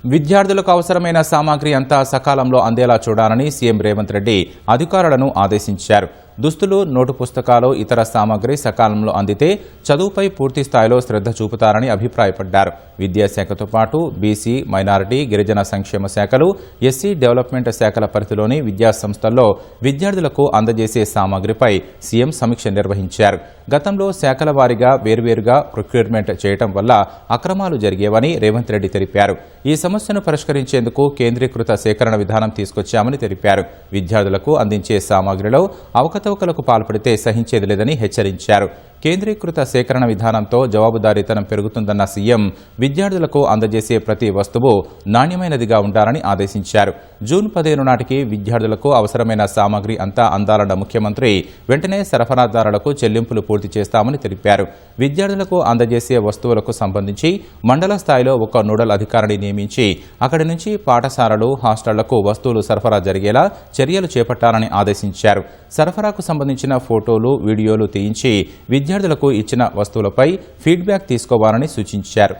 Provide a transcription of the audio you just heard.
విద్యార్థులకు అవసరమైన సామాగ్రి అంతా సకాలంలో అందేలా చూడాలని సీఎం రేవంత్ రెడ్డి అధికారులను ఆదేశించారు. దుస్తులు, నోటు పుస్తకాలు, ఇతర సామాగ్రి సకాలంలో అందితే చదువుపై పూర్తి స్థాయిలో శ్రద్ధ చూపుతారని అభిప్రాయపడ్డారు. విద్యాశాఖతో పాటు బీసీ, మైనారిటీ, గిరిజన సంక్షేమ శాఖలు, ఎస్సీ డెవలప్మెంట్ శాఖల పరిధిలోని విద్యాసంస్థల్లో విద్యార్థులకు అందజేసే సామాగ్రిపై సీఎం సమీక్ష నిర్వహించారు. గతంలో శాఖల వారీగా వేర్వేరుగా ప్రొక్యూర్మెంట్ చేయడం వల్ల అక్రమాలు జరిగేవని రేవంత్ రెడ్డి తెలిపారు. ఈ సమస్యను పరిష్కరించేందుకు కేంద్రీకృత సేకరణ విధానం తీసుకొచ్చామని తెలిపారు. విద్యార్థులకు అందించే సామాగ్రిలో అవకతవకలకు పాల్పడితే సహించేది లేదని హెచ్చరించారు. కేంద్రీకృత సేకరణ విధానంతో జవాబుదారీతనం పెరుగుతుందన్న సీఎం విద్యార్థులకు అందజేసే ప్రతి వస్తువు నాణ్యమైనదిగా ఉండాలని ఆదేశించారు. జూన్ 15 నాటికి విద్యార్థులకు అవసరమైన సామాగ్రి అంతా అందాలన్న ముఖ్యమంత్రి వెంటనే సరఫరాదారులకు చెల్లింపులు పూర్తి చేస్తామని తెలిపారు. విద్యార్థులకు అందజేసే వస్తువులకు సంబంధించి మండల స్థాయిలో ఒక నోడల్ అధికారిని నియమించి అక్కడి నుంచి పాఠశాలలు, హాస్టళ్లకు వస్తువులు సరఫరా జరిగేలా చర్యలు చేపట్టాలని ఆదేశించారు. సరఫరాకు సంబంధించిన ఫోటోలు, వీడియోలు తీయించి విద్యార్థులకు ఇచ్చిన వస్తువులపై ఫీడ్బ్యాక్ తీసుకోవాలని సూచించారు.